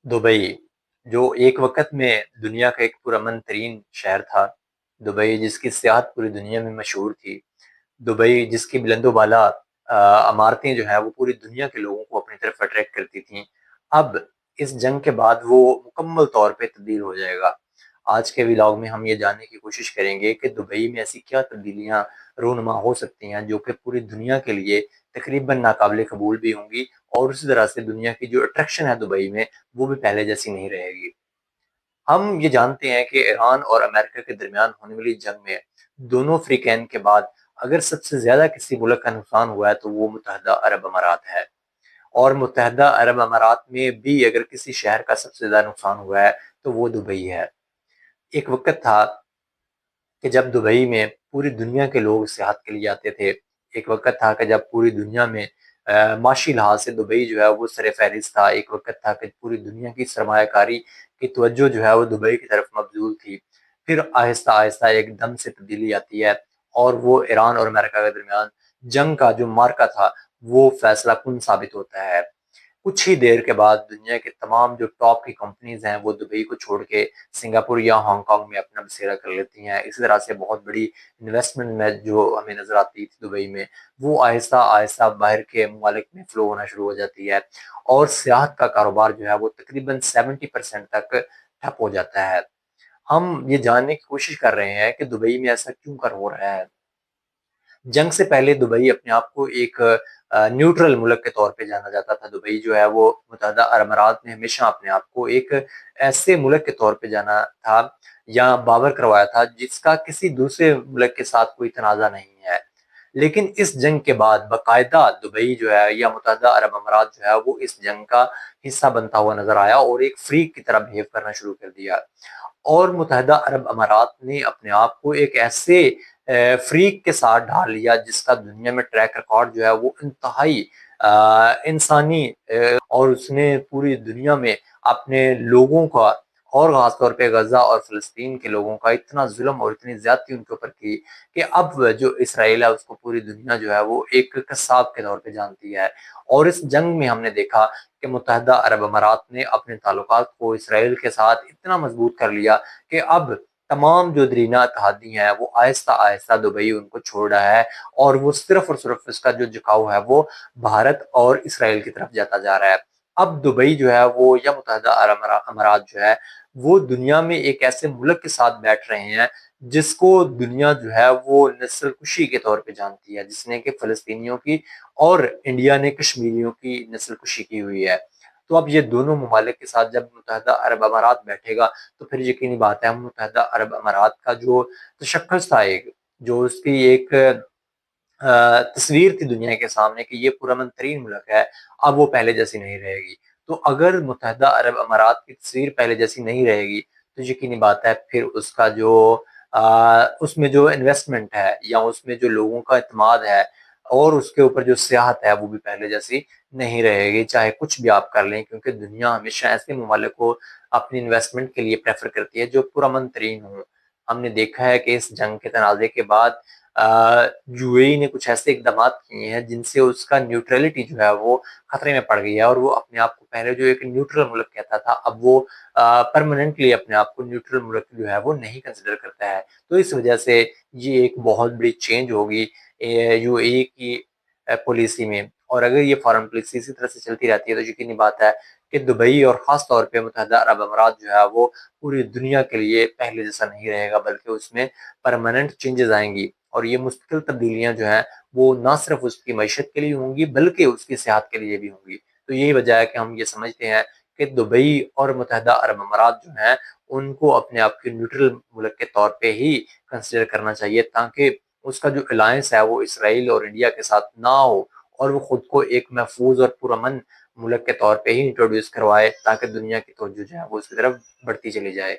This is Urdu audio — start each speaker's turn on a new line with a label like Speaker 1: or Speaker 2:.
Speaker 1: دبئی جو ایک وقت میں دنیا کا ایک پرامن ترین شہر تھا، دبئی جس کی سیاحت پوری دنیا میں مشہور تھی، دبئی جس کی بلند و بالا عمارتیں جو ہیں وہ پوری دنیا کے لوگوں کو اپنی طرف اٹریکٹ کرتی تھیں، اب اس جنگ کے بعد وہ مکمل طور پہ تبدیل ہو جائے گا۔ آج کے ولاگ میں ہم یہ جاننے کی کوشش کریں گے کہ دبئی میں ایسی کیا تبدیلیاں رونما ہو سکتی ہیں جو کہ پوری دنیا کے لیے تقریباً ناقابل قبول بھی ہوں گی، اور اسی طرح سے دنیا کی جو اٹریکشن ہے دبئی میں وہ بھی پہلے جیسی نہیں رہے گی۔ ہم یہ جانتے ہیں کہ ایران اور امریکہ کے درمیان ہونے والی جنگ میں دونوں فریقین کے بعد اگر سب سے زیادہ کسی ملک کا نقصان ہوا ہے تو وہ متحدہ عرب امارات ہے، اور متحدہ عرب امارات میں بھی اگر کسی شہر کا سب سے زیادہ نقصان ہوا ہے تو وہ دبئی ہے۔ ایک وقت تھا کہ جب دبئی میں پوری دنیا کے لوگ سیاحت کے لیے آتے تھے، ایک وقت تھا کہ جب پوری دنیا میں معاشی لحاظ سے دبئی جو ہے وہ سر فہرست تھا، ایک وقت تھا کہ پوری دنیا کی سرمایہ کاری کی توجہ جو ہے وہ دبئی کی طرف مبذول تھی۔ پھر آہستہ آہستہ ایک دم سے تبدیلی آتی ہے، اور وہ ایران اور امریکہ کے درمیان جنگ کا جو مارکا تھا وہ فیصلہ کن ثابت ہوتا ہے۔ کچھ ہی دیر کے بعد دنیا کے تمام جو ٹاپ کی کمپنیز ہیں وہ دبئی کو چھوڑ کے سنگاپور یا ہانگ کانگ میں اپنا بسیرا کر لیتی ہیں۔ اسی طرح سے بہت بڑی انویسٹمنٹ میں جو ہمیں نظر آتی تھی دبئی میں، وہ آہستہ آہستہ باہر کے ممالک میں فلو ہونا شروع ہو جاتی ہے، اور سیاحت کا کاروبار جو ہے وہ تقریباً 70% تک ٹھپ ہو جاتا ہے۔ ہم یہ جاننے کی کوشش کر رہے ہیں کہ دبئی میں ایسا کیوں کر ہو رہا ہے۔ جنگ سے پہلے دبئی اپنے آپ کو ایک نیوٹرل ملک کے طور پہ جانا جاتا تھا۔ دبئی جو ہے وہ متحدہ عرب امارات نے ہمیشہ اپنے آپ کو ایک ایسے ملک کے طور پہ جانا تھا یا باور کروایا تھا جس کا کسی دوسرے ملک کے ساتھ کوئی تنازع نہیں ہے، لیکن اس جنگ کے بعد باقاعدہ دبئی جو ہے یا متحدہ عرب امارات جو ہے وہ اس جنگ کا حصہ بنتا ہوا نظر آیا اور ایک فریق کی طرح بہیو کرنا شروع کر دیا، اور متحدہ عرب امارات نے اپنے آپ کو ایک ایسے فریق کے ساتھ ڈھال لیا جس کا دنیا میں ٹریک ریکارڈ جو ہے وہ انتہائی انسانی، اور اس نے پوری دنیا میں اپنے لوگوں کا، اور خاص طور پہ غزہ اور فلسطین کے لوگوں کا اتنا ظلم اور اتنی زیادتی ان کے اوپر کی کہ اب جو اسرائیل ہے اس کو پوری دنیا جو ہے وہ ایک قصاب کے طور پہ جانتی ہے۔ اور اس جنگ میں ہم نے دیکھا کہ متحدہ عرب امارات نے اپنے تعلقات کو اسرائیل کے ساتھ اتنا مضبوط کر لیا کہ اب تمام جو درینہ اتحادی ہیں وہ آہستہ آہستہ دبئی ان کو چھوڑ رہا ہے، اور وہ صرف اور صرف اس کا جو جھکاؤ ہے وہ بھارت اور اسرائیل کی طرف جاتا جا رہا ہے۔ اب دبئی جو ہے وہ یا متحدہ عرب امارات جو ہے وہ دنیا میں ایک ایسے ملک کے ساتھ بیٹھ رہے ہیں جس کو دنیا جو ہے وہ نسل کشی کے طور پہ جانتی ہے، جس نے کہ فلسطینیوں کی اور انڈیا نے کشمیریوں کی نسل کشی کی ہوئی ہے۔ تو اب یہ دونوں ممالک کے ساتھ جب متحدہ عرب امارات بیٹھے گا تو پھر یقینی بات ہے متحدہ عرب امارات کا جو تشخص تھا، ایک جو اس کی ایک تصویر تھی دنیا کے سامنے کہ یہ پرامن ترین ملک ہے، اب وہ پہلے جیسی نہیں رہے گی۔ تو اگر متحدہ عرب امارات کی تصویر پہلے جیسی نہیں رہے گی تو یقینی بات ہے پھر اس کا جو اس میں جو انویسٹمنٹ ہے یا اس میں جو لوگوں کا اعتماد ہے اور اس کے اوپر جو سیاحت ہے وہ بھی پہلے جیسی نہیں رہے گی، چاہے کچھ بھی آپ کر لیں، کیونکہ دنیا ہمیشہ ایسے ممالک کو اپنی انویسٹمنٹ کے لیے پریفر کرتی ہے جو پرامن ترین ہوں۔ ہم نے دیکھا ہے کہ اس جنگ کے تنازع کے بعد یو اے ای نے کچھ ایسے اقدامات کیے ہیں جن سے اس کا نیوٹرلٹی جو ہے وہ خطرے میں پڑ گئی ہے، اور وہ اپنے آپ کو پہلے جو ایک نیوٹرل ملک کہتا تھا اب وہ پرماننٹلی اپنے آپ کو نیوٹرل ملک جو ہے وہ نہیں کنسیڈر کرتا ہے۔ تو اس وجہ سے یہ ایک بہت بڑی چینج ہوگی یو اے ای کی پالیسی میں، اور اگر یہ فارن پالیسی اسی طرح سے چلتی رہتی ہے تو یقینی بات ہے کہ دبئی اور خاص طور پہ متحدہ عرب امارات جو ہے وہ پوری دنیا کے لیے پہلے جیسا نہیں رہے گا، بلکہ اس میں پرماننٹ چینجز آئیں گی، اور یہ مستقل تبدیلیاں جو ہیں وہ نہ صرف اس کی معیشت کے لیے ہوں گی بلکہ اس کی صحت کے لیے بھی ہوں گی۔ تو یہی وجہ ہے کہ ہم یہ سمجھتے ہیں کہ دبئی اور متحدہ عرب امارات جو ہیں ان کو اپنے آپ کے نیوٹرل ملک کے طور پہ ہی کنسیڈر کرنا چاہیے، تاکہ اس کا جو الائنس ہے وہ اسرائیل اور انڈیا کے ساتھ نہ ہو، اور وہ خود کو ایک محفوظ اور پرامن ملک کے طور پہ ہی انٹروڈیوس کروائے، تاکہ دنیا کی توجہ جو ہے وہ اس کی طرف بڑھتی چلی جائے۔